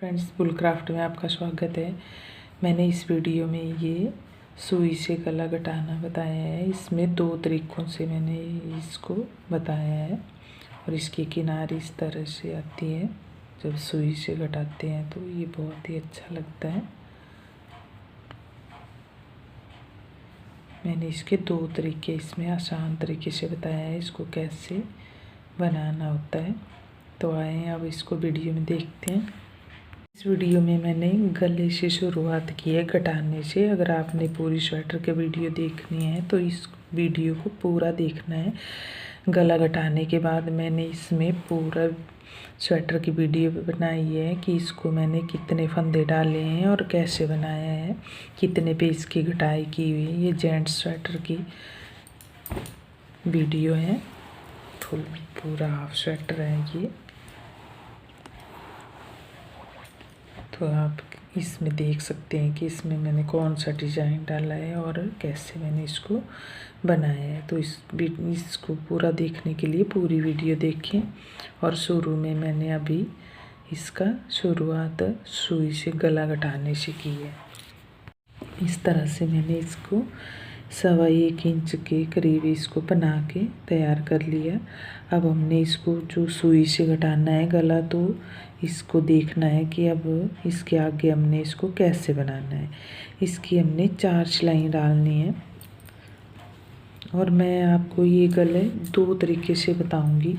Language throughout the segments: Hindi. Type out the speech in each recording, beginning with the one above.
फ्रेंड्स, बुलक्राफ्ट में आपका स्वागत है। मैंने इस वीडियो में ये सुई से गला घटाना बताया है। इसमें 2 तरीक़ों से मैंने इसको बताया है और इसकी किनारी इस तरह से आती है। जब सुई से घटाते हैं तो ये बहुत ही अच्छा लगता है। मैंने इसके 2 तरीके इसमें आसान तरीके से बताया है इसको कैसे बनाना होता है। तो आए अब इसको वीडियो में देखते हैं। इस वीडियो में मैंने गले से शुरुआत की है घटाने से। अगर आपने पूरी स्वेटर के वीडियो देखनी है तो इस वीडियो को पूरा देखना है। गला घटाने के बाद मैंने इसमें पूरा स्वेटर की वीडियो बनाई है कि इसको मैंने कितने फंदे डाले हैं और कैसे बनाया है, कितने पे इसकी घटाई की हुई है। ये जेंट्स स्वेटर की वीडियो है। पूरा हाफ स्वेटर है ये। तो आप इसमें देख सकते हैं कि इसमें मैंने कौन सा डिज़ाइन डाला है और कैसे मैंने इसको बनाया है। तो इसको पूरा देखने के लिए पूरी वीडियो देखें। और शुरू में मैंने अभी इसका शुरुआत सुई से गला घटाने से की है। इस तरह से मैंने इसको 1.25 इंच के करीब इसको बना के तैयार कर लिया। अब हमने इसको जो सुई से घटाना है गला, तो इसको देखना है कि अब इसके आगे हमने इसको कैसे बनाना है। इसकी हमने 4 सिलाई डालनी है और मैं आपको ये गले 2 तरीके से बताऊंगी।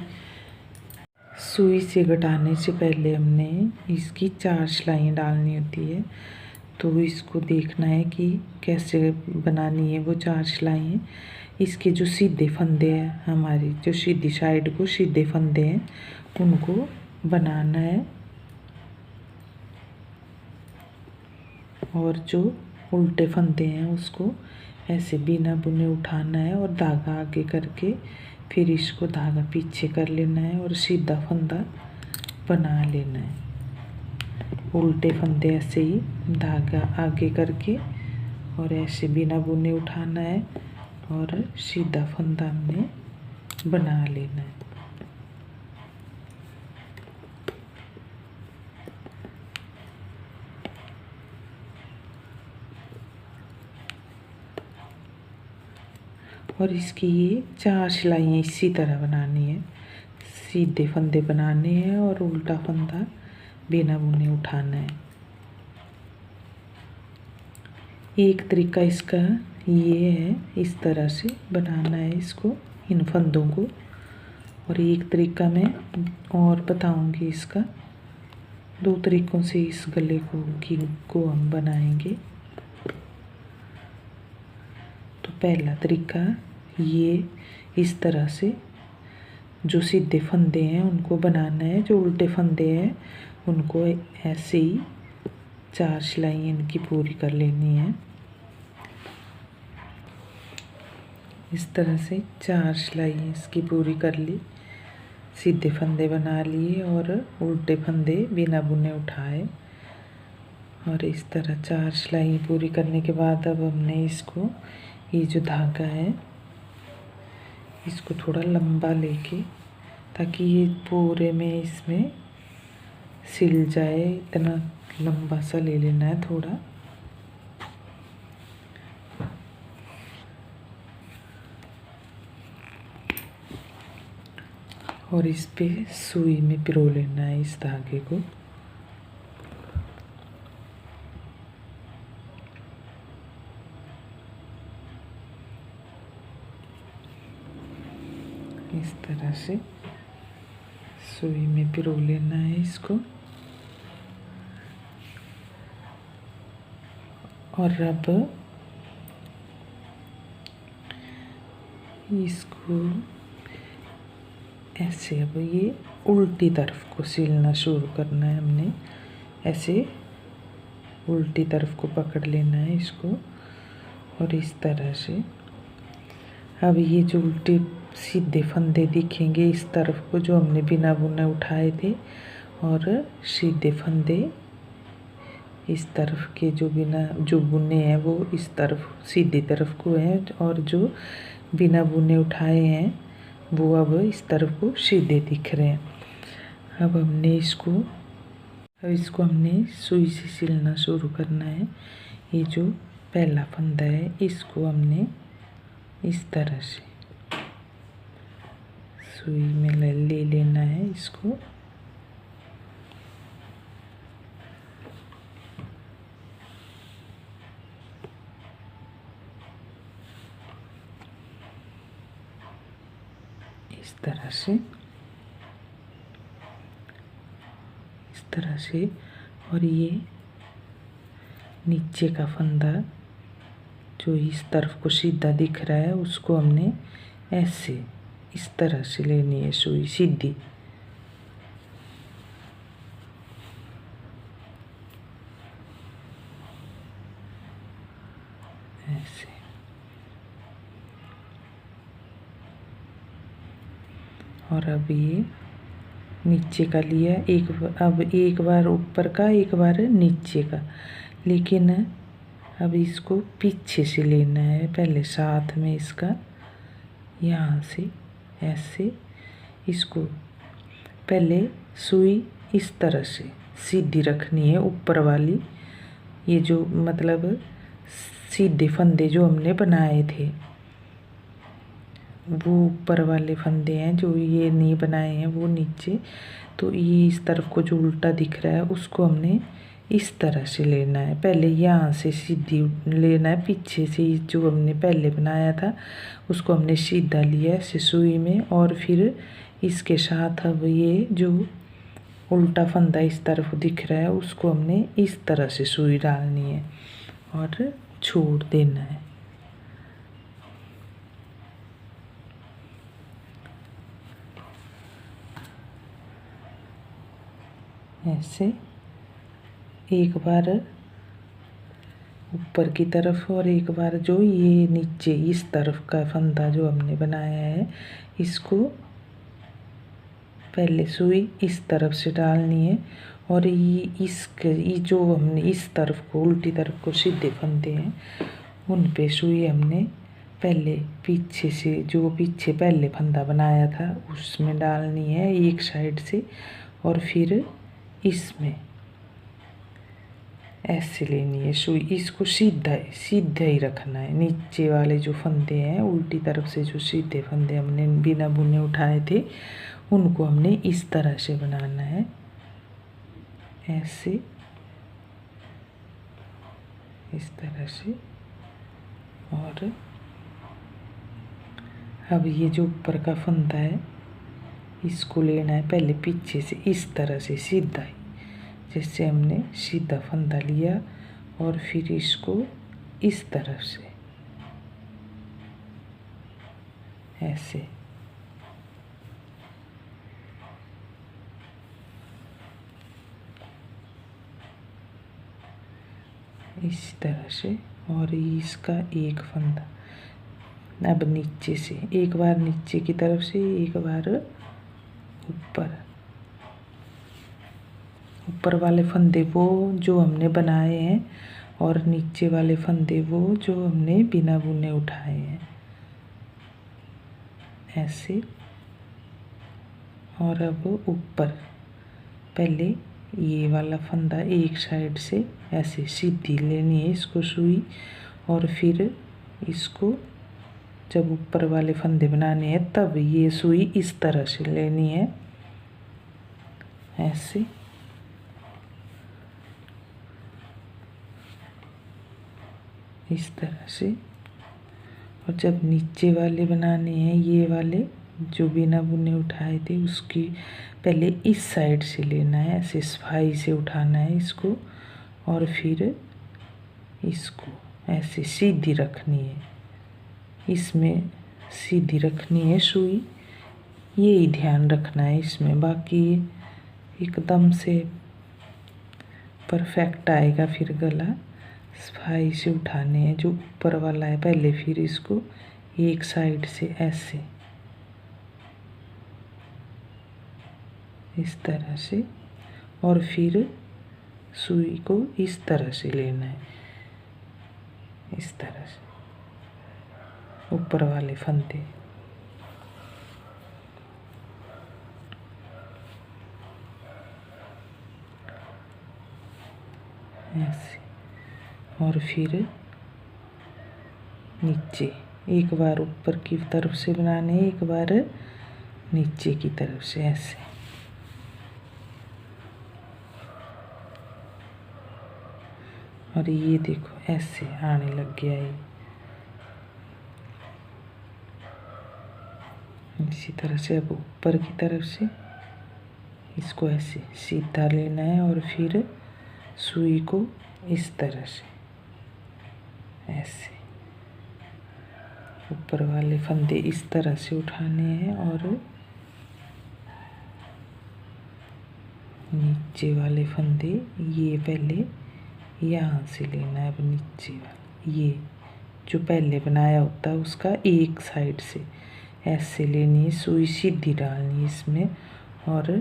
सुई से घटाने से पहले हमने इसकी 4 सिलाई डालनी होती है। तो इसको देखना है कि कैसे बनानी है वो 4 सिलाई। इसके जो सीधे फंदे हैं, हमारी जो सीधी साइड को सीधे फंदे हैं, उनको बनाना है और जो उल्टे फंदे हैं उसको ऐसे बिना बुने उठाना है और धागा आगे करके फिर इसको धागा पीछे कर लेना है और सीधा फंदा बना लेना है। उल्टे फंदे ऐसे ही धागा आगे करके और ऐसे बिना बुने उठाना है और सीधा फंदा हमने बना लेना है। और इसकी ये 4 सिलाइयाँ इसी तरह बनानी है। सीधे फंदे बनाने हैं और उल्टा फंदा बिना बुने उठाना है। एक तरीका इसका ये है, इस तरह से बनाना है इसको, इन फंदों को। और एक तरीका मैं और बताऊंगी इसका। 2 तरीक़ों से इस गले को हम बनाएंगे। तो पहला तरीका ये, इस तरह से जो सीधे फंदे हैं उनको बनाना है, जो उल्टे फंदे हैं उनको ऐसे ही 4 सिलाई इनकी पूरी कर लेनी है। इस तरह से 4 सिलाई इसकी पूरी कर ली, सीधे फंदे बना लिए और उल्टे फंदे बिना बुने उठाए। और इस तरह 4 सिलाई पूरी करने के बाद अब हमने इसको, ये जो धागा है इसको थोड़ा लंबा लेके, ताकि ये पूरे में इसमें सिल जाए, इतना लंबा सा ले लेना है थोड़ा। और इस पे सुई में पिरो लेना है इस धागे को। इस तरह से सुई में पिरो लेना है इसको। और अब इसको ऐसे, अब ये उल्टी तरफ को सिलना शुरू करना है हमने। ऐसे उल्टी तरफ को पकड़ लेना है इसको और इस तरह से। अब ये जो उल्टे सीधे फंदे दिखेंगे इस तरफ को, जो हमने बिना बुने उठाए थे, और सीधे फंदे इस तरफ के जो बुने हैं वो इस तरफ सीधी तरफ को हैं, और जो बिना बुने उठाए हैं वो अब इस तरफ को सीधे दिख रहे हैं। अब हमने इसको अब इसको हमने सुई से सिलना शुरू करना है। ये जो पहला फंदा है इसको हमने इस तरह से सुई में ले लेना है इसको। इस तरह से और ये नीचे का फंदा जो इस तरफ को सीधा दिख रहा है उसको हमने ऐसे इस तरह से लेनी है सुई सीधी। ऐसे और अब ये नीचे का लिया अब एक बार ऊपर का एक बार नीचे का, लेकिन अब इसको पीछे से लेना है पहले साथ में इसका। यहाँ से ऐसे इसको पहले सुई इस तरह से सीधी रखनी है ऊपर वाली। ये जो मतलब सीधे फंदे जो हमने बनाए थे वो ऊपर वाले फंदे हैं, जो ये नहीं बनाए हैं वो नीचे। तो ये इस तरफ को जो उल्टा दिख रहा है उसको हमने इस तरह से लेना है। पहले यहाँ से सीधी लेना है, पीछे से जो हमने पहले बनाया था उसको हमने सीधा लिया ऐसे सुई में, और फिर इसके साथ अब ये जो उल्टा फंदा इस तरफ दिख रहा है उसको हमने इस तरह से सुई डालनी है और छोड़ देना है। ऐसे एक बार ऊपर की तरफ और एक बार जो ये नीचे इस तरफ का फंदा जो हमने बनाया है इसको पहले सुई इस तरफ से डालनी है, और ये जो हमने इस तरफ को उल्टी तरफ को सीधे फंदे हैं उन पे सुई हमने पहले पीछे से जो पीछे पहले फंदा बनाया था उसमें डालनी है एक साइड से, और फिर इसमें ऐसे लेनी है सुई। इसको सीधा ही रखना है। नीचे वाले जो फंदे हैं उल्टी तरफ से जो सीधे फंदे हमने बिना बुने उठाए थे उनको हमने इस तरह से बनाना है ऐसे, इस तरह से। और अब ये जो ऊपर का फंदा है इसको लेना है पहले पीछे से इस तरह से सीधा ही, जैसे हमने सीधा फंदा लिया और फिर इसको इस तरफ से ऐसे इस तरह से, और इसका एक फंदा अब नीचे से एक बार नीचे की तरफ से एक बार ऊपर वाले फंदे वो जो हमने बनाए हैं और नीचे वाले फंदे वो जो हमने बिना बुने उठाए हैं ऐसे। और अब ऊपर पहले ये वाला फंदा एक साइड से ऐसे सीधी लेनी है इसको सुई, और फिर इसको जब ऊपर वाले फंदे बनाने हैं तब ये सुई इस तरह से लेनी है ऐसे। इस तरह से। और जब नीचे वाले बनाने हैं ये वाले जो बिना बुने उठाए थे उसकी पहले इस साइड से लेना है ऐसे सफाई से उठाना है इसको, और फिर इसको ऐसे सीधी रखनी है, इसमें सीधी रखनी है सुई। यही ध्यान रखना है इसमें, बाकी एकदम से परफेक्ट आएगा। फिर गला सफाई से उठाने हैं जो ऊपर वाला है पहले, फिर इसको एक साइड से ऐसे इस तरह से, और फिर सुई को इस तरह से लेना है, इस तरह से ऊपर वाले फंदे। ऐसे, और फिर नीचे एक बार ऊपर की तरफ से बनाने, एक बार नीचे की तरफ से ऐसे। और ये देखो ऐसे आने लग गया है। इसी तरह से अब ऊपर की तरफ से इसको ऐसे सीधा लेना है और फिर सुई को इस तरह से ऐसे ऊपर वाले फंदे इस तरह से उठाने हैं और नीचे वाले फंदे ये पहले यहाँ से लेना है। अब नीचे वाला ये जो पहले बनाया होता है उसका एक साइड से ऐसे लेनी है, सुई सीधी डालनी है इसमें और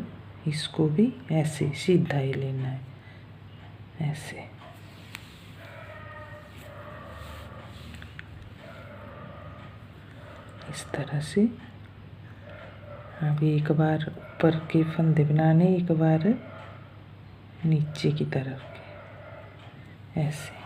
इसको भी ऐसे सीधा ही लेना है ऐसे। इस तरह से अब एक बार ऊपर के फंदे बनाने, एक बार नीचे की तरफ के ऐसे।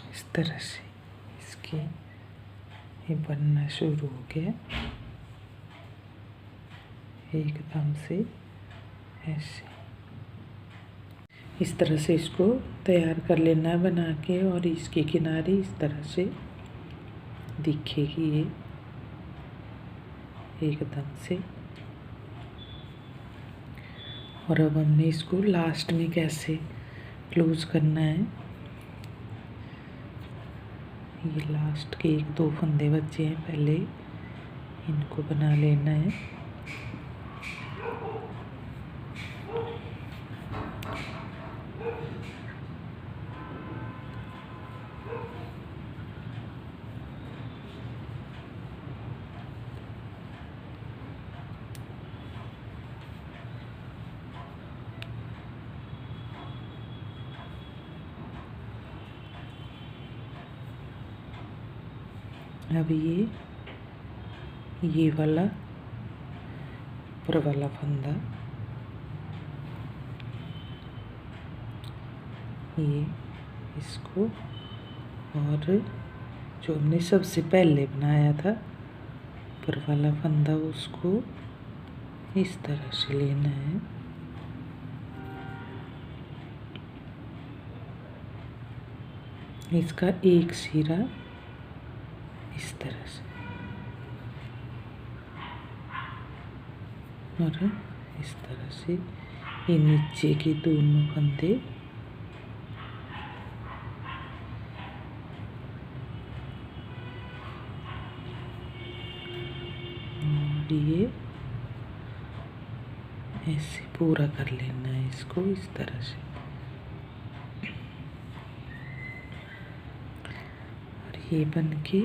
इस तरह से इसके ये बनना शुरू हो गया एकदम से ऐसे। इस तरह से इसको तैयार कर लेना है बना के, और इसके किनारे इस तरह से दिखेगी ये एकदम से। और अब हमने इसको लास्ट में कैसे क्लोज करना है, ये लास्ट के एक दो फंदे बचे हैं, पहले इनको बना लेना है। अब ये वाला ऊपर वाला फंदा ये इसको, और जो हमने सबसे पहले बनाया था ऊपर वाला फंदा उसको इस तरह से लेना है इसका एक सिरा इस तरह से और इस तरह से ये नीचे के दोनों फंदे और ये ऐसे पूरा कर लेना है इसको इस तरह से। और ये बन के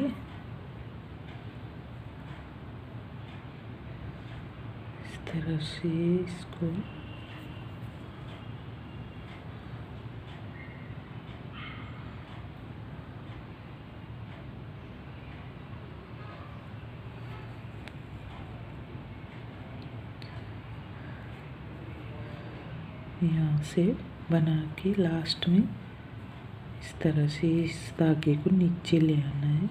इस तरह से इसको यहाँ से बना के लास्ट में इस तरह से इस धागे को नीचे ले आना है।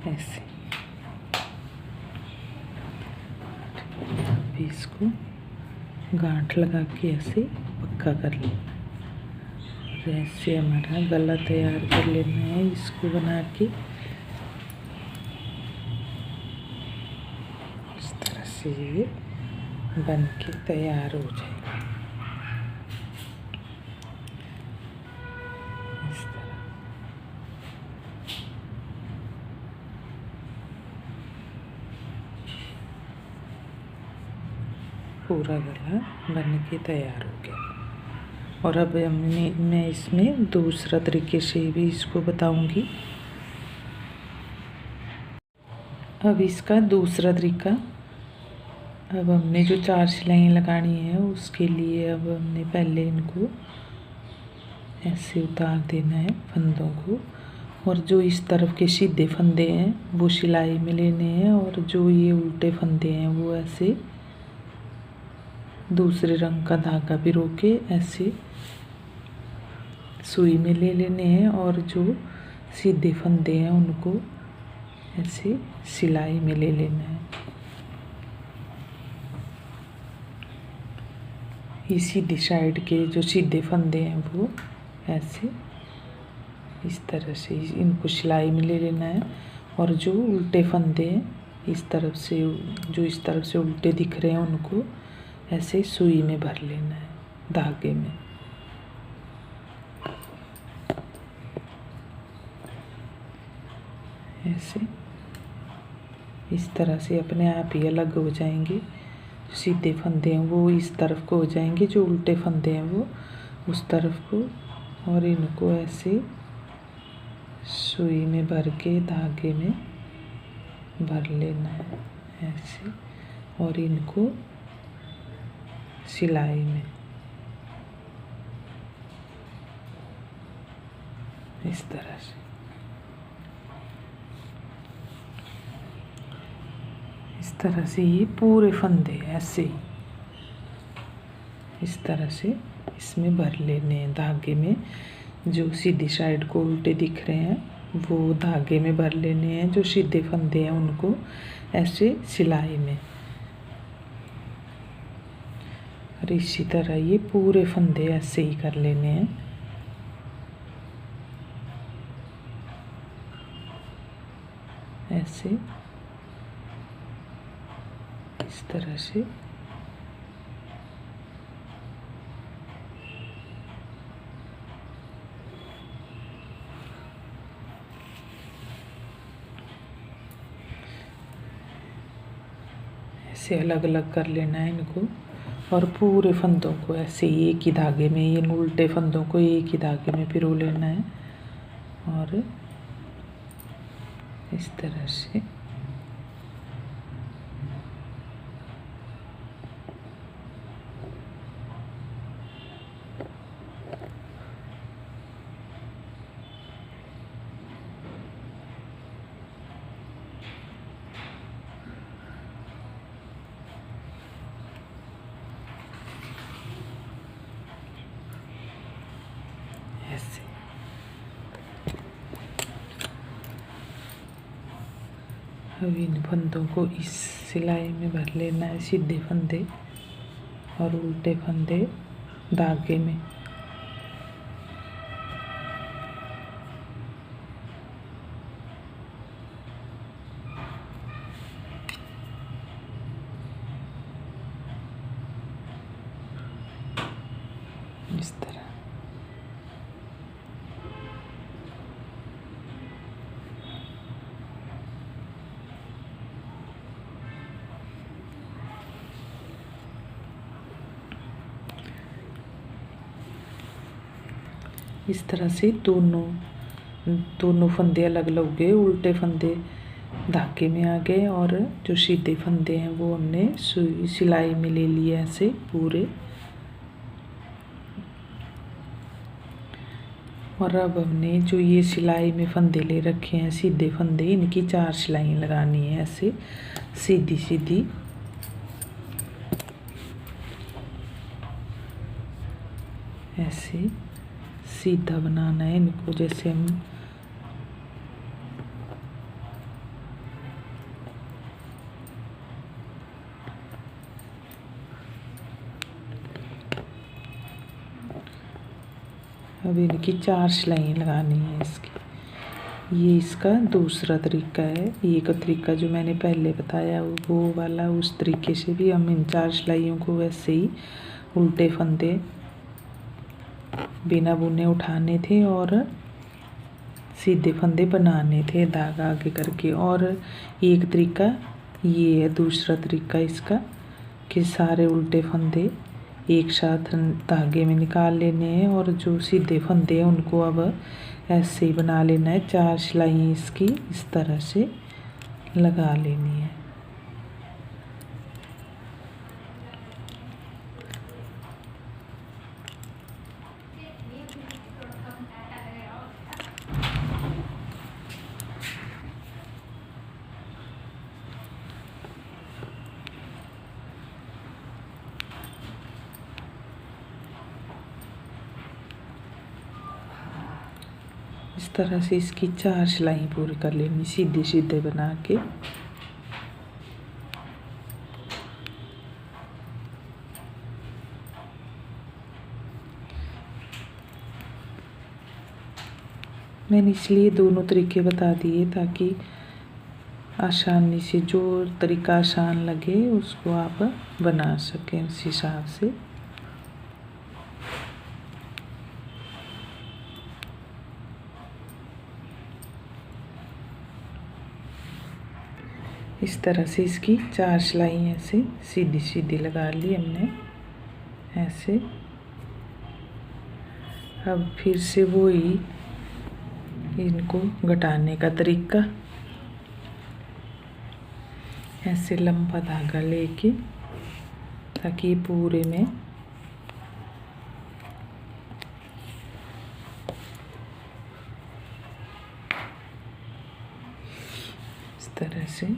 ऐसे अभी इसको गांठ लगा के ऐसे पक्का कर लेना है। और ऐसे हमारा गला तैयार कर लेना है इसको बना के इस तरह से ये बन के तैयार हो जाएगा। इस तरह पूरा गला बन के तैयार हो गया। और अब मैं इसमें दूसरा तरीके से भी इसको बताऊंगी। अब इसका दूसरा तरीका, अब हमने जो 4 सिलाइयाँ लगानी है उसके लिए अब हमने पहले इनको ऐसे उतार देना है फंदों को, और जो इस तरफ के सीधे फंदे हैं वो सिलाई में लेने हैं, और जो ये उल्टे फंदे हैं वो ऐसे दूसरे रंग का धागा भी रोके ऐसे सुई में ले लेने हैं, और जो सीधे फंदे हैं उनको ऐसे सिलाई में ले लेना है। ये सीधी साइड के जो सीधे फंदे हैं वो ऐसे इस तरह से इनको सिलाई में ले लेना है, और जो उल्टे फंदे हैं इस तरफ से, जो इस तरफ से उल्टे दिख रहे हैं उनको ऐसे सुई में भर लेना है धागे में। ऐसे इस तरह से अपने आप ही अलग हो जाएंगे। जो सीधे फंदे हैं वो इस तरफ को हो जाएंगे, जो उल्टे फंदे हैं वो उस तरफ को, और इनको ऐसे सुई में भर के धागे में भर लेना है ऐसे, और इनको सिलाई में इस तरह से ये पूरे फंदे ऐसे ही इस तरह से इसमें भर लेने हैं धागे में। जो सीधी साइड को उल्टे दिख रहे हैं वो धागे में भर लेने हैं, जो सीधे फंदे हैं उनको ऐसे सिलाई में। और इसी तरह ये पूरे फंदे ऐसे ही कर लेने हैं। ऐसे इस तरह से ऐसे अलग अलग कर लेना है इनको, और पूरे फंदों को ऐसे एक ही धागे में, ये उल्टे फंदों को एक ही धागे में पिरो लेना है। और इस तरह से अब इन फंदों को इस सिलाई में भर लेना है, सीधे फंदे और उल्टे फंदे धागे में। इस तरह इस तरह से दोनों फंदे अलग अलग हो गए, उल्टे फंदे धागे में आ गए और जो सीधे फंदे हैं वो हमने सुई सिलाई में ले लिए ऐसे पूरे। और अब हमने जो ये सिलाई में फंदे ले रखे हैं सीधे फंदे, इनकी 4 सिलाइयाँ लगानी है ऐसे सीधी सीधी। ऐसे सीधा बनाना है इनको, जैसे हम अब इनकी 4 सिलाइयाँ लगानी है इसकी। ये इसका दूसरा तरीका है। ये का तरीका जो मैंने पहले बताया वो वाला, उस तरीके से भी हम इन 4 सिलाइयों को वैसे ही उल्टे फंदे बिना बुने उठाने थे और सीधे फंदे बनाने थे धागा आगे करके। और एक तरीका ये है, दूसरा तरीका इसका, कि सारे उल्टे फंदे एक साथ धागे में निकाल लेने हैं और जो सीधे फंदे हैं उनको अब ऐसे ही बना लेना है। 4 सिलाइयाँ इसकी इस तरह से लगा लेनी है। इस तरह से इसकी 4 सिलाई पूरी कर लेनी सीधे सीधे बना के। मैंने इसलिए दोनों तरीके बता दिए ताकि आसानी से जो तरीका आसान लगे उसको आप बना सकें उस हिसाब से। इस तरह से इसकी 4 सिलाई ऐसे सीधी सीधी लगा ली हमने ऐसे। अब फिर से वही इनको घटाने का तरीका, ऐसे लंबा धागा लेके ताकि पूरे में इस तरह से,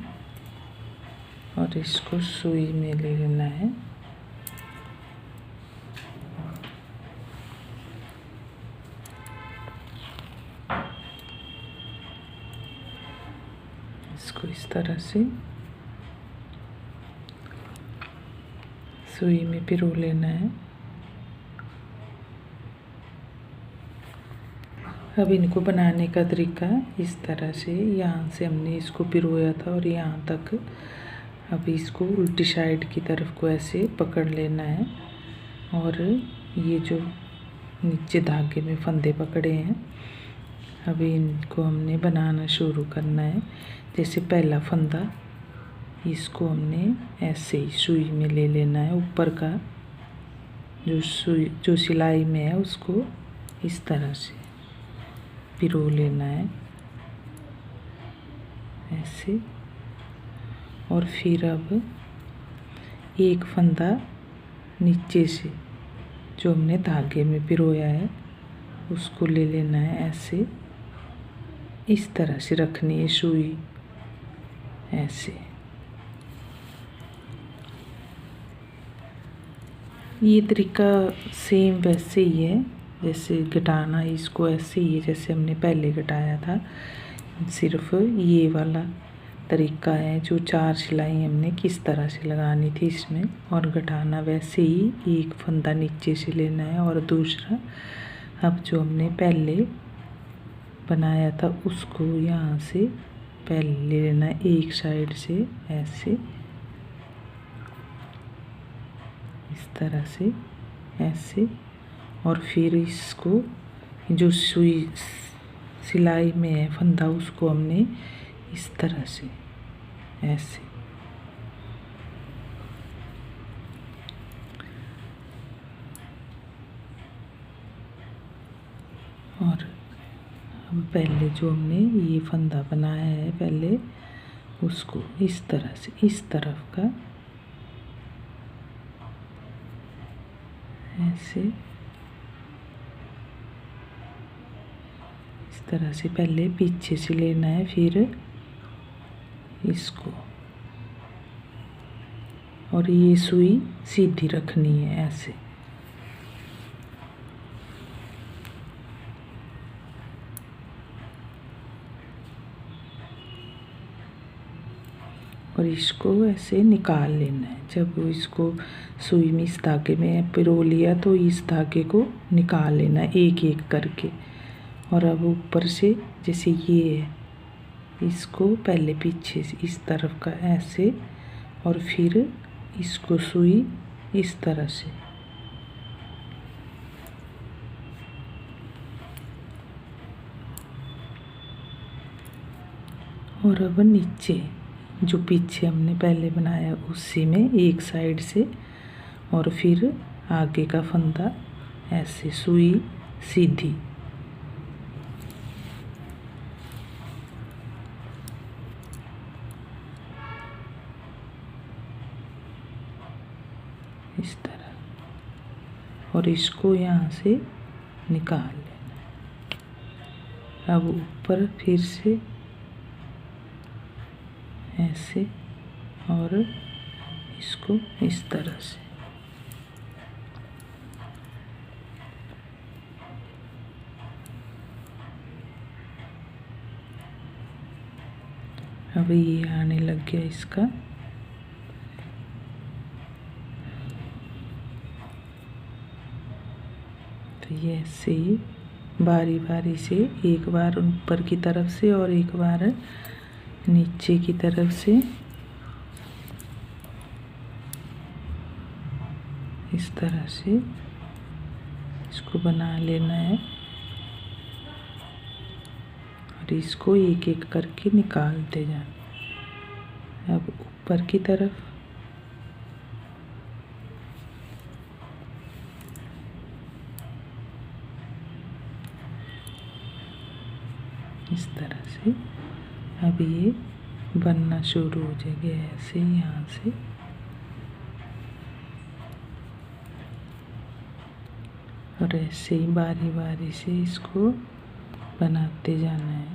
और इसको सुई में ले लेना है। इसको इस तरह से सुई में पिरो लेना है। अब इनको बनाने का तरीका इस तरह से, यहाँ से हमने इसको पिरोया था और यहाँ तक, अब इसको उल्टी साइड की तरफ को ऐसे पकड़ लेना है और ये जो नीचे धागे में फंदे पकड़े हैं अभी इनको हमने बनाना शुरू करना है। जैसे पहला फंदा, इसको हमने ऐसे ही सुई में ले लेना है, ऊपर का जो सिलाई में है उसको इस तरह से पिरो लेना है ऐसे। और फिर अब एक फंदा नीचे से जो हमने धागे में पिरोया है उसको ले लेना है ऐसे, इस तरह से रखनी है सुई ऐसे। ये तरीका सेम वैसे ही है जैसे घटाना, इसको ऐसे ही है जैसे हमने पहले घटाया था, सिर्फ ये वाला तरीका है, जो 4 सिलाई हमने किस तरह से लगानी थी इसमें और घटाना, वैसे ही एक फंदा नीचे से लेना है और दूसरा अब जो हमने पहले बनाया था उसको यहाँ से पहले ले लेना है, एक साइड से ऐसे, इस तरह से ऐसे, और फिर इसको जो सुई सिलाई में है फंदा उसको हमने इस तरह से ऐसे, और हम पहले जो हमने ये फंदा बनाया है पहले उसको इस तरह से इस तरफ का ऐसे, इस तरह से पहले पीछे से लेना है, फिर इसको, और ये सुई सीधी रखनी है ऐसे, और इसको ऐसे निकाल लेना है। जब इसको सुई में इस धागे में पिरो लिया तो इस धागे को निकाल लेना है एक एक करके, और अब ऊपर से जैसे ये है इसको पहले पीछे से इस तरफ का ऐसे, और फिर इसको सुई इस तरह से, और अब नीचे जो पीछे हमने पहले बनाया उसी में एक साइड से, और फिर आगे का फंदा ऐसे सुई सीधी, इस तरह, और इसको यहाँ से निकाल लेना। अब ऊपर फिर से ऐसे, और इसको इस तरह से, अब ये आने लग गया इसका, तो ये ऐसे ही बारी बारी से एक बार ऊपर की तरफ से और एक बार नीचे की तरफ से इस तरह से इसको बना लेना है, और इसको एक एक करके निकालते जाना। अब ऊपर की तरफ इस तरह से, अब ये बनना शुरू हो जाएगा ऐसे, यहाँ से और ऐसे ही बारी बारी से इसको बनाते जाना है।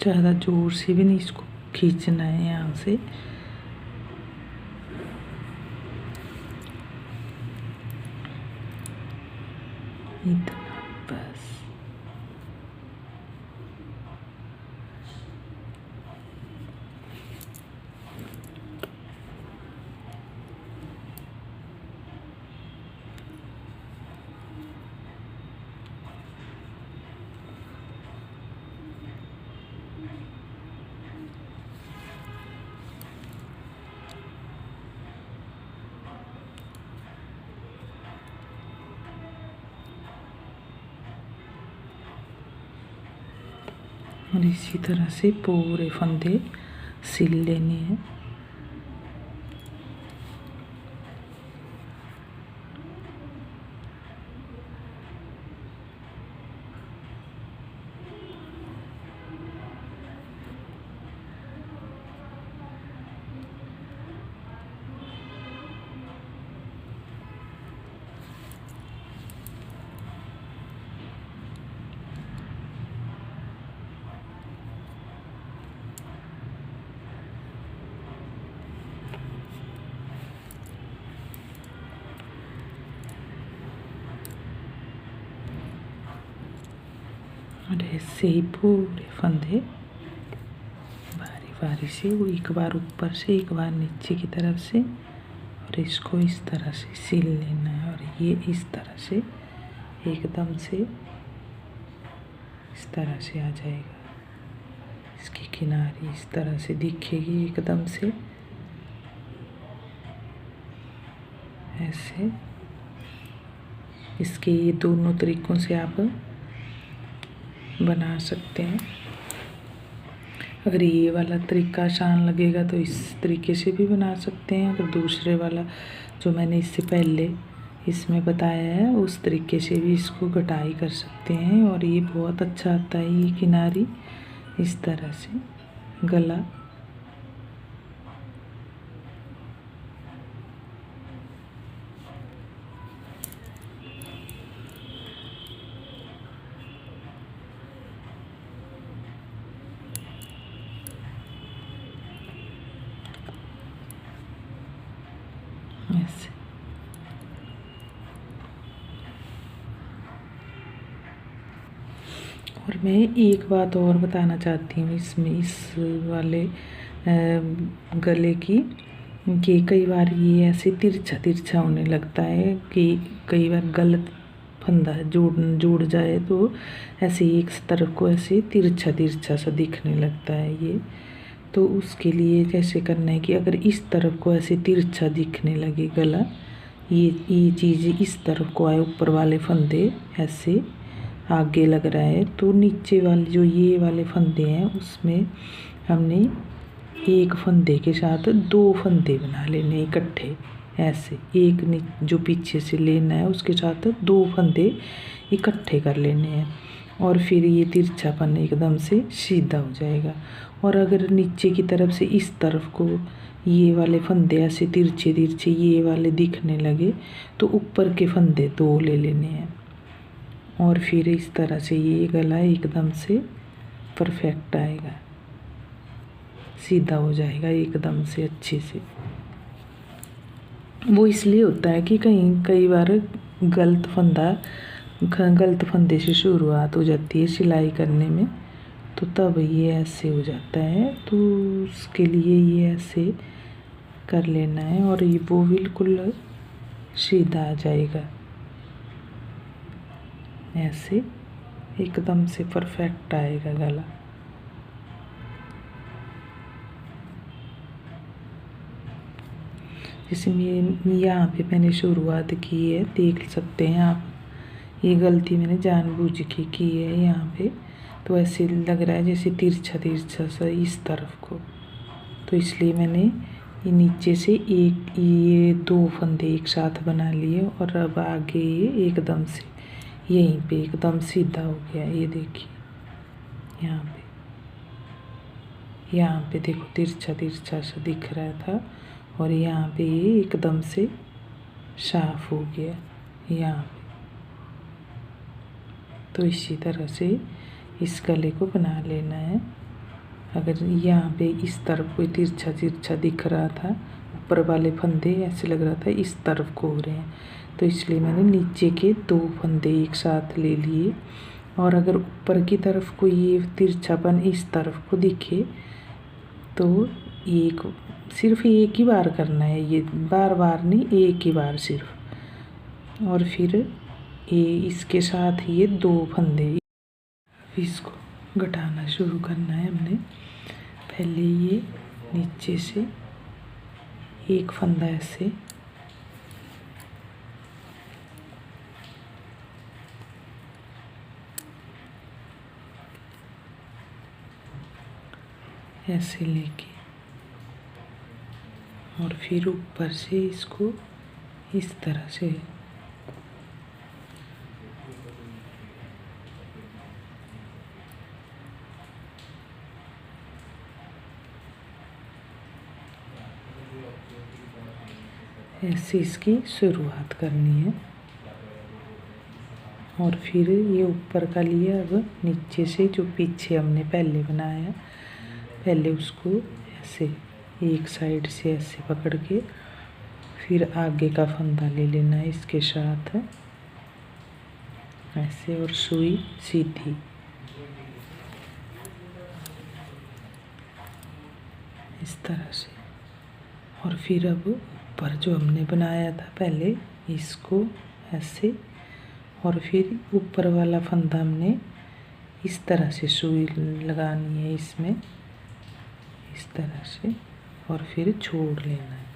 ज़्यादा जोर से भी नहीं इसको खींचना है यहाँ से, इतना बस। और इसी तरह से पूरे फंदे सिल लेने हैं। और ऐसे ही पूरे फंदे बारी बारी से, वो एक बार ऊपर से एक बार नीचे की तरफ से, और इसको इस तरह से सिल लेना है। और ये इस तरह से एकदम से इस तरह से आ जाएगा। इसकी किनारी इस तरह से दिखेगी एकदम से, ऐसे। इसके ये दोनों तरीकों से आप बना सकते हैं। अगर ये वाला तरीका आसान लगेगा तो इस तरीके से भी बना सकते हैं। अगर दूसरे वाला जो मैंने इससे पहले इसमें बताया है उस तरीके से भी इसको कटाई कर सकते हैं। और ये बहुत अच्छा आता है ये किनारी, इस तरह से गला। ऐसे और मैं एक बात और बताना चाहती हूँ इसमें, इस वाले गले की, कि कई बार ये ऐसे तिरछा तिरछा होने लगता है कि कई बार गलत फंदा जुड़ जाए तो ऐसे एक तरफ को ऐसे तिरछा तिरछा सा दिखने लगता है ये। तो उसके लिए कैसे करना है कि अगर इस तरफ को ऐसे तिरछा दिखने लगे गला, ये चीज़ इस तरफ को आए, ऊपर वाले फंदे ऐसे आगे लग रहा है, तो नीचे वाले जो ये वाले फंदे हैं उसमें हमने एक फंदे के साथ दो फंदे बना लेने इकट्ठे, ऐसे। एक जो पीछे से लेना है उसके साथ दो फंदे इकट्ठे कर लेने हैं, और फिर ये तिरछापन एकदम से सीधा हो जाएगा। और अगर नीचे की तरफ से इस तरफ को ये वाले फंदे ऐसे तिरछे तिरछे ये वाले दिखने लगे तो ऊपर के फंदे दो ले लेने हैं, और फिर इस तरह से ये गला एकदम से परफेक्ट आएगा, सीधा हो जाएगा एकदम से अच्छे से। वो इसलिए होता है कि कई बार गलत फंदे से शुरुआत हो जाती है सिलाई करने में, तो तब ये ऐसे हो जाता है। तो उसके लिए ये ऐसे कर लेना है और ये वो बिल्कुल सीधा आ जाएगा, ऐसे एकदम से परफेक्ट आएगा गला। जैसे यहाँ पे मैंने शुरुआत की है, देख सकते हैं आप, ये गलती मैंने जानबूझ के की है यहाँ पे। तो ऐसे लग रहा है जैसे तिरछा तिरछा सा इस तरफ को, तो इसलिए मैंने ये नीचे से ये दो फंदे एक साथ बना लिए, और अब आगे ये एकदम से यहीं पे एकदम सीधा हो गया। ये देखिए यहाँ पे देखो तिरछा तिरछा सा दिख रहा था, और यहाँ पे ये एकदम से साफ हो गया यहाँ पे। तो इसी तरह से इस गले को बना लेना है। अगर यहाँ पे इस तरफ कोई तिरछा तिरछा दिख रहा था, ऊपर वाले फंदे ऐसे लग रहा था इस तरफ को हो रहे हैं, तो इसलिए मैंने नीचे के दो फंदे एक साथ ले लिए। और अगर ऊपर की तरफ को ये तिरछापन इस तरफ को दिखे तो सिर्फ एक ही बार करना है, ये बार बार नहीं, एक ही बार सिर्फ। और फिर ये इसके साथ ये दो फंदे, इसको घटाना शुरू करना है हमने। पहले ये नीचे से एक फंदा ऐसे, ऐसे लेके और फिर ऊपर से इसको इस तरह से ऐसे इसकी शुरुआत करनी है। और फिर ये ऊपर का लिया, अब नीचे से जो पीछे हमने पहले बनाया, पहले उसको ऐसे एक साइड से ऐसे पकड़ के फिर आगे का फंदा ले लेना है इसके साथ ऐसे, और सुई सीधी इस तरह से। और फिर अब ऊपर जो हमने बनाया था पहले, इसको ऐसे, और फिर ऊपर वाला फंदा हमने इस तरह से सुई लगानी है इसमें, इस तरह से, और फिर छोड़ लेना है।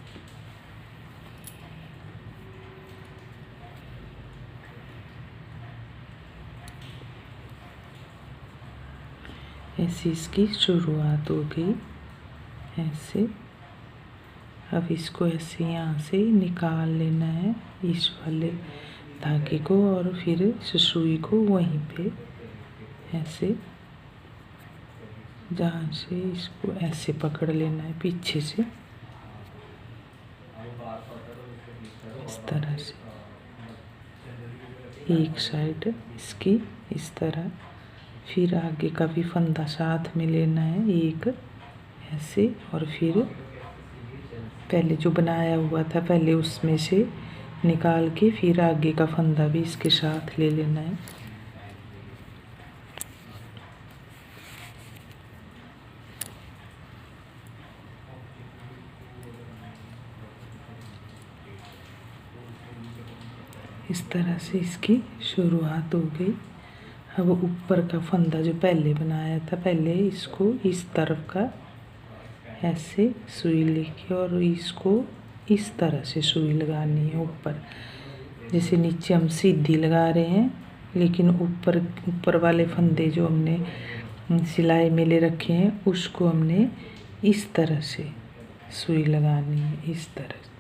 ऐसी इसकी शुरुआत हो गई ऐसे। अब इसको ऐसे यहाँ से निकाल लेना है इस वाले धागे को, और फिर सुई को वहीं पे ऐसे, जहाँ से इसको ऐसे पकड़ लेना है पीछे से इस तरह से, एक साइड इसकी इस तरह। फिर आगे का भी फंदा साथ में लेना है एक ऐसे, और फिर पहले जो बनाया हुआ था पहले उसमें से निकाल के फिर आगे का फंदा भी इसके साथ ले लेना है। इस तरह से इसकी शुरुआत हो गई। अब ऊपर का फंदा जो पहले बनाया था, पहले इसको इस तरफ का ऐसे सुई लेके और इसको इस तरह से सुई लगानी है ऊपर, जैसे नीचे हम सीधी लगा रहे हैं, लेकिन ऊपर वाले फंदे जो हमने सिलाई में ले रखे हैं उसको हमने इस तरह से सुई लगानी है, इस तरह से।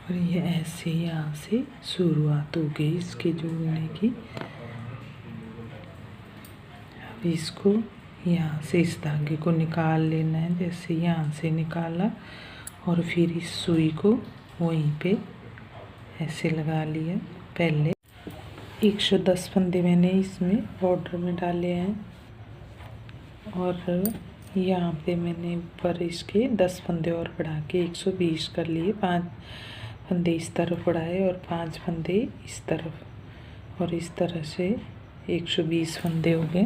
और ये ऐसे यहाँ से शुरुआत हो गई इसके जोड़ने की। अब इसको यहाँ से इस धागे को निकाल लेना है, जैसे यहाँ से निकाला, और फिर इस सुई को वहीं पे ऐसे लगा लिया। पहले 110 फंदे मैंने इसमें बॉर्डर में डाले हैं, और यहाँ पे मैंने ऊपर इसके 10 फंदे और बढ़ा के 120 कर लिए। 5 फंदे इस तरफ बढ़ाए और 5 फंदे इस तरफ, और इस तरह से 120 फंदे हो गए।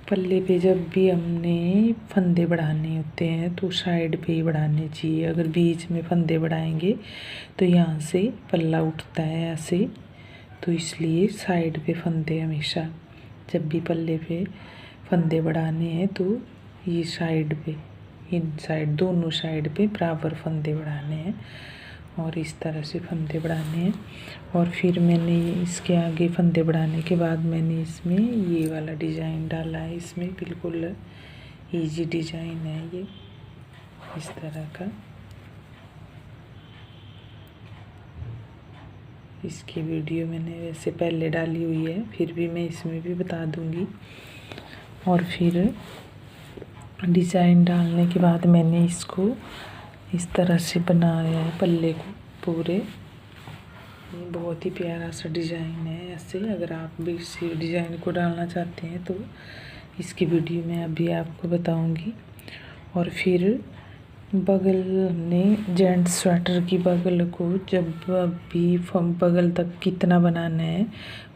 पल्ले पे जब भी हमने फंदे बढ़ाने होते हैं तो साइड पे ही बढ़ाने चाहिए। अगर बीच में फंदे बढ़ाएंगे तो यहाँ से पल्ला उठता है ऐसे, तो इसलिए साइड पे फंदे हमेशा, जब भी पल्ले पे फंदे बढ़ाने हैं तो ये साइड पे, इन साइड, दोनों साइड पे बराबर फंदे बढ़ाने हैं और इस तरह से फंदे बढ़ाने हैं। और फिर मैंने इसके आगे फंदे बढ़ाने के बाद मैंने इसमें ये वाला डिज़ाइन डाला है। इसमें बिल्कुल इजी डिज़ाइन है ये, इस तरह का। इसकी वीडियो मैंने वैसे पहले डाली हुई है, फिर भी मैं इसमें भी बता दूंगी। और फिर डिज़ाइन डालने के बाद मैंने इसको इस तरह से बनाया है पल्ले को पूरे। ये बहुत ही प्यारा सा डिज़ाइन है ऐसे। अगर आप भी इसी डिज़ाइन को डालना चाहते हैं तो इसकी वीडियो मैं अभी आपको बताऊंगी। और फिर बगल हमने जेंट्स स्वेटर की बगल को जब भी बगल तक कितना बनाना है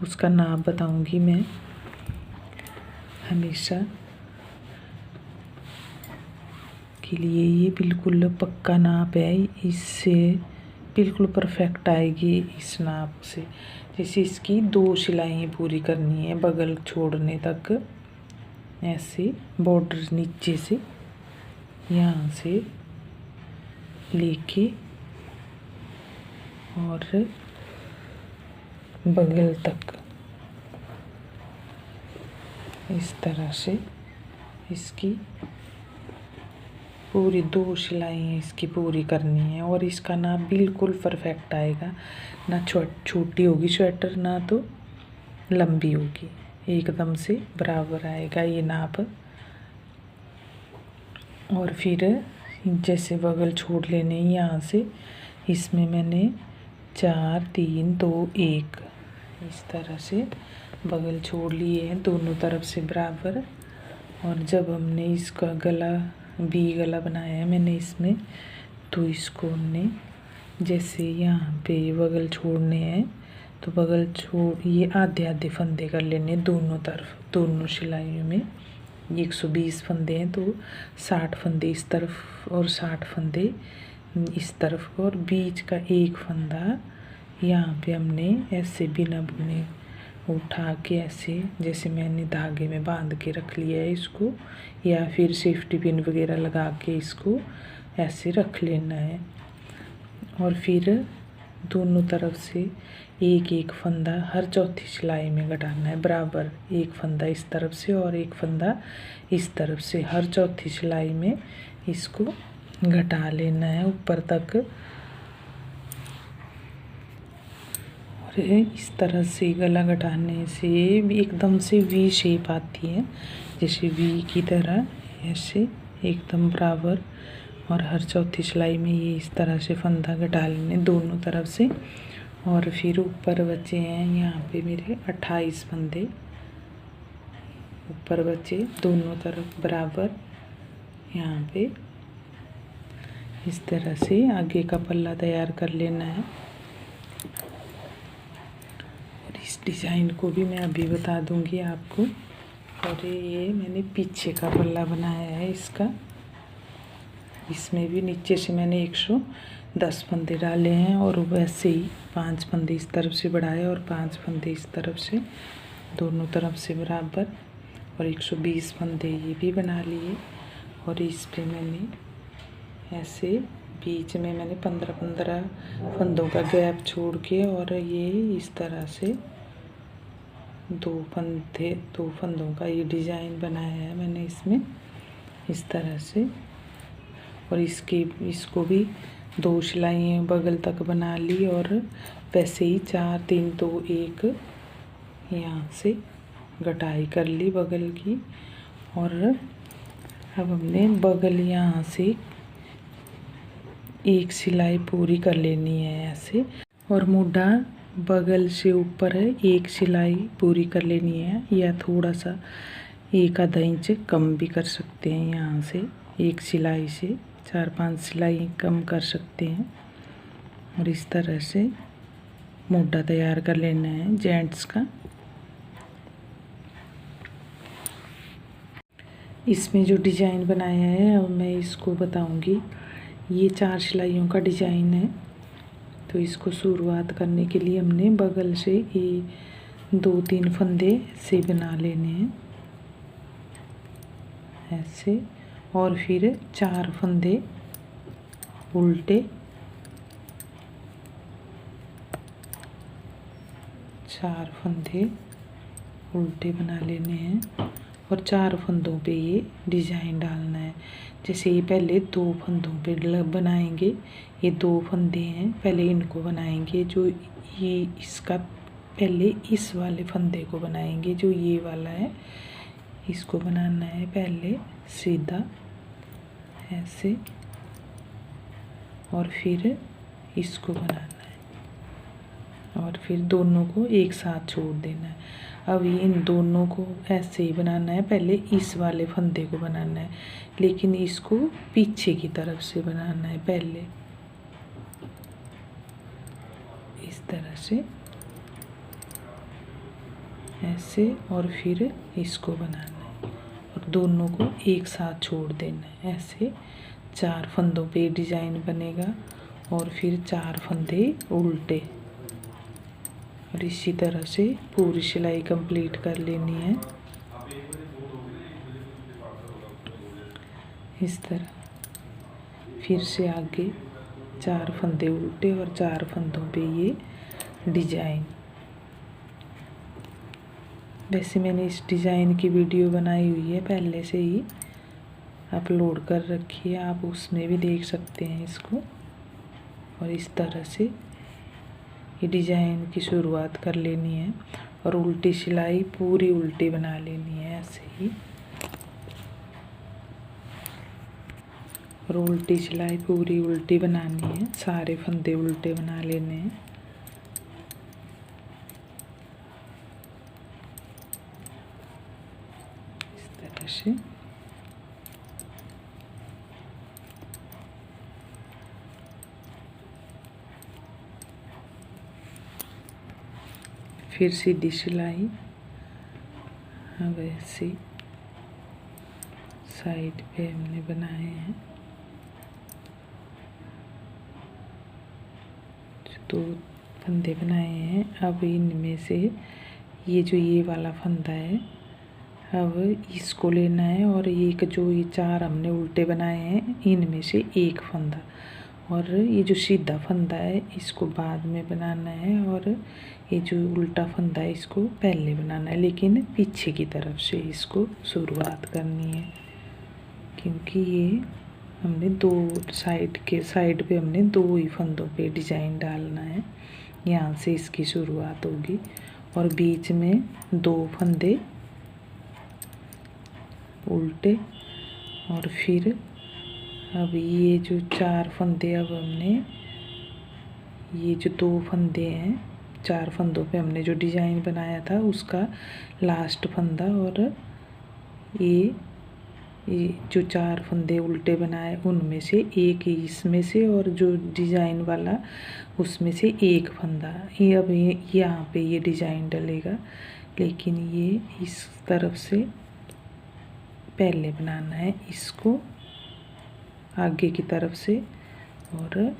उसका नाप बताऊंगी मैं हमेशा के लिए। ये बिल्कुल पक्का नाप है, इससे बिल्कुल परफेक्ट आएगी इस नाप से। जैसे इसकी 2 सिलाइयाँ पूरी करनी है बगल छोड़ने तक, ऐसे बॉर्डर नीचे से यहाँ से लेके और बगल तक इस तरह से इसकी पूरी 2 सिलाइयाँ इसकी पूरी करनी है। और इसका नाप बिल्कुल परफेक्ट आएगा, ना छोटी होगी स्वेटर ना तो लंबी होगी, एकदम से बराबर आएगा ये नाप। और फिर जैसे बगल छोड़ लेने यहाँ से, इसमें मैंने 4 3 2 1 इस तरह से बगल छोड़ लिए हैं दोनों तरफ से बराबर। और जब हमने इसका गला गला बनाया है मैंने इसमें, तो इसको हमने जैसे यहाँ पे बगल छोड़ने हैं तो बगल छोड़ ये आधे आधे फंदे कर लेने दोनों तरफ, दोनों सिलाइयों में 120 फंदे हैं तो 60 फंदे इस तरफ और 60 फंदे इस तरफ को। और बीच का एक फंदा यहाँ पे हमने ऐसे बिना बुने उठा के ऐसे जैसे मैंने धागे में बांध के रख लिया है इसको, या फिर सेफ्टी पिन वगैरह लगा के इसको ऐसे रख लेना है। और फिर दोनों तरफ से एक एक फंदा हर चौथी सिलाई में घटाना है बराबर, एक फंदा इस तरफ से और एक फंदा इस तरफ से, हर चौथी सिलाई में इसको घटा लेना है ऊपर तक। और इस तरह से गला घटाने से एकदम से वी शेप आती है, जैसे वी की तरह ऐसे एकदम बराबर। और हर चौथी सिलाई में ये इस तरह से फंदा घटा लेने दोनों तरफ से। और फिर ऊपर बचे हैं यहाँ पे मेरे 28 फंदे ऊपर बचे दोनों तरफ बराबर। यहाँ पे इस तरह से आगे का पल्ला तैयार कर लेना है। और इस डिज़ाइन को भी मैं अभी बता दूंगी आपको। और ये मैंने पीछे का पल्ला बनाया है इसका, इसमें भी नीचे से मैंने 110 फंदे डाले हैं और वैसे ही 5 फंदे इस तरफ से बढ़ाए और 5 फंदे इस तरफ से, दोनों तरफ से बराबर। और 120 फंदे ये भी बना लिए। और इस पे मैंने ऐसे बीच में मैंने 15-15 फंदों का गैप छोड़ के और ये इस तरह से 2 फंदों का ये डिज़ाइन बनाया है मैंने इसमें इस तरह से। और इसको भी 2 सिलाइयाँ बगल तक बना ली और वैसे ही 4 3 2 1 यहाँ से घटाई कर ली बगल की। और अब हमने बगल यहाँ से एक सिलाई पूरी कर लेनी है ऐसे, और मुड्ढा बगल से ऊपर है एक सिलाई पूरी कर लेनी है, या थोड़ा सा 1 आधा इंच कम भी कर सकते हैं, यहाँ से एक सिलाई से 4-5 सिलाई कम कर सकते हैं। और इस तरह से मुड्ढा तैयार कर लेना है जेंट्स का। इसमें जो डिज़ाइन बनाया है अब मैं इसको बताऊंगी। ये 4 सिलाइयों का डिज़ाइन है, तो इसको शुरुआत करने के लिए हमने बगल से ये 2-3 फंदे से बना लेने हैं ऐसे। और फिर 4 फंदे उल्टे, 4 फंदे उल्टे बना लेने हैं और 4 फंदों पे ये डिज़ाइन डालना है। जैसे ये पहले 2 फंदों पे बनाएंगे, ये 2 फंदे हैं पहले इनको बनाएंगे, जो ये इसका पहले इस वाले फंदे को बनाएंगे जो ये वाला है, इसको बनाना है पहले सीधा ऐसे और फिर इसको बनाना है और फिर दोनों को एक साथ छोड़ देना है। अब ये इन दोनों को ऐसे ही बनाना है, पहले इस वाले फंदे को बनाना है लेकिन इसको पीछे की तरफ से बनाना है पहले इस तरह से ऐसे, और फिर इसको बनाना है और दोनों को एक साथ छोड़ देना है ऐसे। 4 फंदों पे डिज़ाइन बनेगा और फिर 4 फंदे उल्टे, और इसी तरह से पूरी सिलाई कंप्लीट कर लेनी है इस तरह। फिर से आगे 4 फंदे उल्टे और 4 फंदों पे ये डिजाइन। वैसे मैंने इस डिज़ाइन की वीडियो बनाई हुई है, पहले से ही अपलोड कर रखी है, आप उसमें भी देख सकते हैं इसको। और इस तरह से ये डिज़ाइन की शुरुआत कर लेनी है और उल्टी सिलाई पूरी उल्टी बना लेनी है ऐसे ही। और उल्टी सिलाई पूरी उल्टी बनानी है, सारे फंदे उल्टे बना लेने हैं। इस तरह से फिर सीधी सिलाई। अब ऐसे साइड पे हमने बनाए हैं, तो फंदे बनाए हैं। अब इनमें से ये वाला फंदा है, अब इसको लेना है और एक जो ये 4 हमने उल्टे बनाए हैं इनमें से एक फंदा, और ये जो सीधा फंदा है इसको बाद में बनाना है, और ये जो उल्टा फंदा है इसको पहले बनाना है, लेकिन पीछे की तरफ से इसको शुरुआत करनी है, क्योंकि ये हमने 2 साइड पे हमने 2 ही फंदों पे डिजाइन डालना है। यहाँ से इसकी शुरुआत होगी और बीच में 2 फंदे उल्टे, और फिर अब ये जो 4 फंदे, अब हमने ये जो 2 फंदे हैं 4 फंदों पे हमने जो डिजाइन बनाया था उसका लास्ट फंदा, और ये जो 4 फंदे उल्टे बनाए उनमें से एक ही इसमें से, और जो डिजाइन वाला उसमें से एक फंदा। ये अब यहाँ पे ये डिजाइन डलेगा, लेकिन ये इस तरफ से पहले बनाना है इसको आगे की तरफ से, और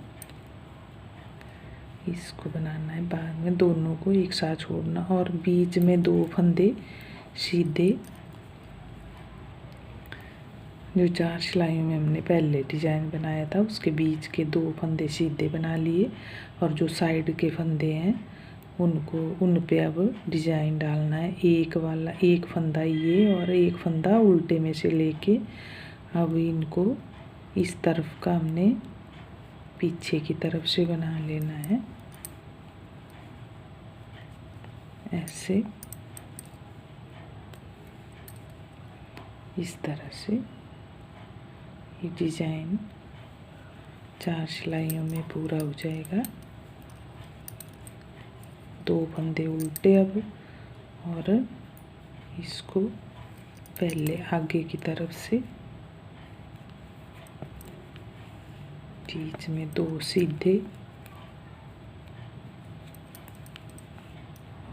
इसको बनाना है बाद में, दोनों को एक साथ छोड़ना। और बीच में 2 फंदे सीधे, जो 4 सिलाइयों में हमने पहले डिजाइन बनाया था उसके बीच के 2 फंदे सीधे बना लिए, और जो साइड के फंदे हैं उन पे अब डिजाइन डालना है। एक फंदा ये और एक फंदा उल्टे में से लेके अब इनको इस तरफ का हमने पीछे की तरफ से बना लेना है ऐसे, इस तरह से ये डिजाइन 4 सिलाइयों में पूरा हो जाएगा। 2 फंदे उल्टे अब, और इसको पहले आगे की तरफ से बीच में 2 सीधे,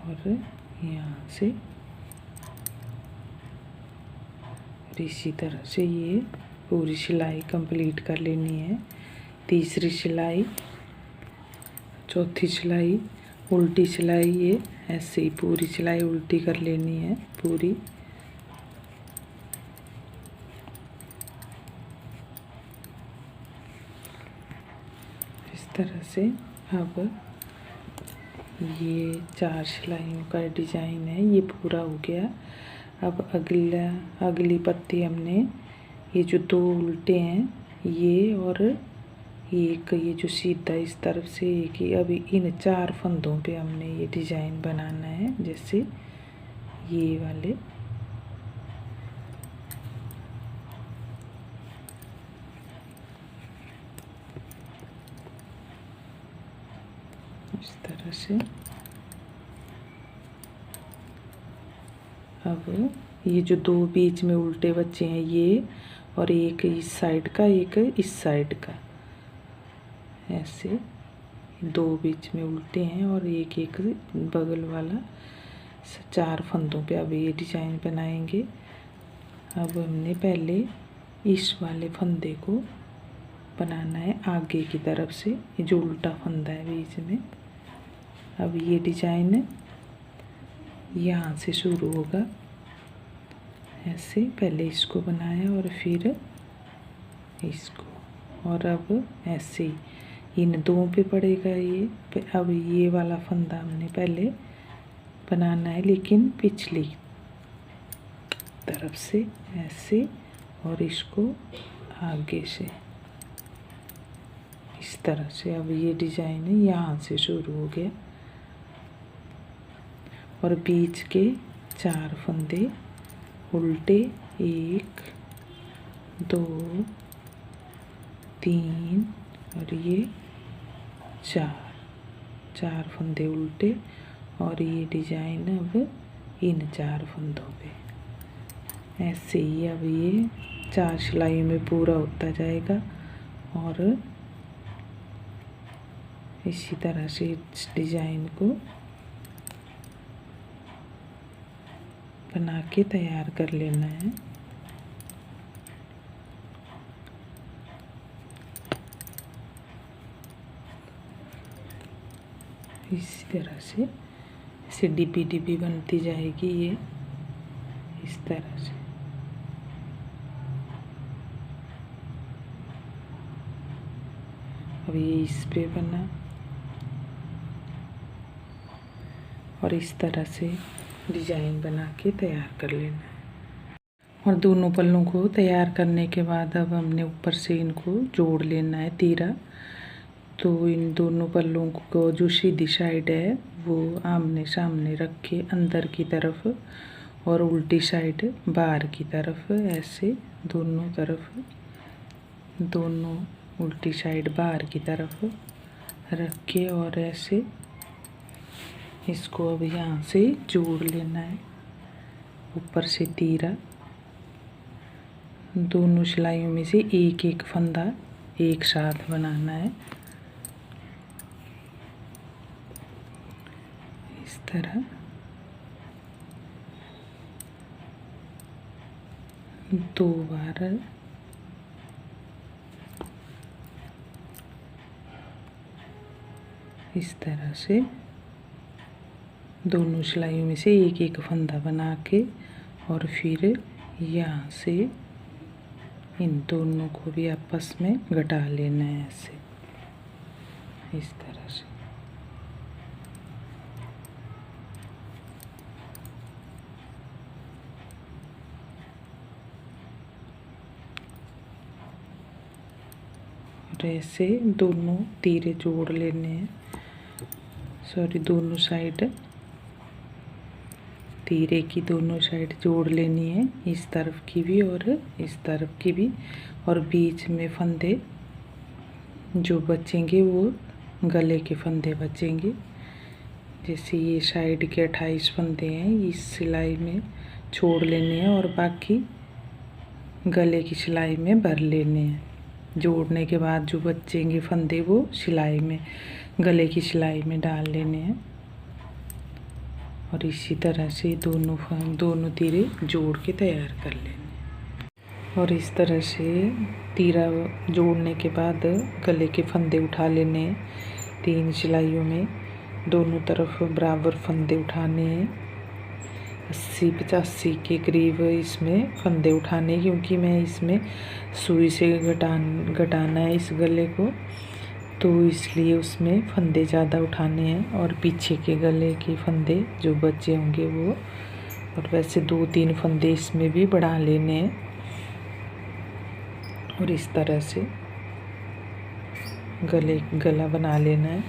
और यहाँ से इसी तरह से ये पूरी सिलाई कंप्लीट कर लेनी है। तीसरी सिलाई, चौथी सिलाई, उल्टी सिलाई, ये ऐसे ही पूरी सिलाई उल्टी कर लेनी है पूरी। इस तरह से अब ये 4 सिलाइयों का डिज़ाइन है, ये पूरा हो गया। अब अगली पत्ती हमने ये जो 2 उल्टे हैं ये, और एक ये जो सीधा इस तरफ से एक ही, अभी इन 4 फंदों पे हमने ये डिज़ाइन बनाना है, जैसे ये वाले। इस तरह से अब ये जो 2 बीच में उल्टे बच्चे हैं ये, और एक इस साइड का एक इस साइड का, ऐसे 2 बीच में उल्टे हैं और एक बगल वाला। 4 फंदों पे अब ये डिजाइन बनाएंगे। अब हमने पहले इस वाले फंदे को बनाना है आगे की तरफ से, ये जो उल्टा फंदा है बीच में। अब ये डिजाइन यहाँ से शुरू होगा ऐसे, पहले इसको बनाया और फिर इसको, और अब ऐसे ही इन दो पे पड़ेगा ये। अब ये वाला फंदा हमने पहले बनाना है, लेकिन पिछली तरफ से ऐसे, और इसको आगे से इस तरह से। अब ये डिजाइन यहाँ से शुरू हो गया और बीच के 4 फंदे उल्टे, 1 2 3 और ये 4 फंदे उल्टे, और ये डिजाइन अब इन 4 फंदों पे ऐसे ही। अब ये 4 सिलाइयों में पूरा होता जाएगा और इसी तरह से इस डिजाइन को बना के तैयार कर लेना है। इसी तरह से ऐसे डिब्बी डिब्बी बनती जाएगी ये इस तरह से। अब ये इस पे बना और इस तरह से डिजाइन बना के तैयार कर लेना है। और दोनों पल्लों को तैयार करने के बाद अब हमने ऊपर से इनको जोड़ लेना है तीरा। तो इन दोनों पल्लों को जो सीधी साइड है वो आमने सामने रख के अंदर की तरफ, और उल्टी साइड बाहर की तरफ, ऐसे दोनों तरफ, दोनों उल्टी साइड बाहर की तरफ रख के और ऐसे इसको अब यहाँ से जोड़ लेना है। ऊपर से तीरा, दोनों सिलाइयों में से एक एक फंदा एक साथ बनाना है इस तरह। दो बार इस तरह से दोनों सिलाइयों में से एक एक फंदा बना के, और फिर यहाँ से इन दोनों को भी आपस में घटा लेना है ऐसे इस तरह से। और ऐसे दोनों तीरे जोड़ लेने हैं, सॉरी दोनों साइड तीरे की दोनों साइड जोड़ लेनी है, इस तरफ की भी और इस तरफ की भी। और बीच में फंदे जो बचेंगे वो गले के फंदे बचेंगे। जैसे ये साइड के 28 फंदे हैं, इस सिलाई में छोड़ लेने हैं और बाकी गले की सिलाई में भर लेने हैं। जोड़ने के बाद जो बचेंगे फंदे वो सिलाई में, गले की सिलाई में डाल लेने हैं। और इसी तरह से दोनों तीरे जोड़ के तैयार कर लेने। और इस तरह से तीरा जोड़ने के बाद गले के फंदे उठा लेने हैं। 3 सिलाइयों में दोनों तरफ बराबर फंदे उठाने हैं। 80-85 के करीब इसमें फंदे उठाने, क्योंकि मैं इसमें सुई से घटाना है इस गले को, तो इसलिए उसमें फंदे ज़्यादा उठाने हैं। और पीछे के गले के फंदे जो बचे होंगे वो, और वैसे 2-3 फंदे इसमें भी बढ़ा लेने हैं। और इस तरह से गला बना लेना है।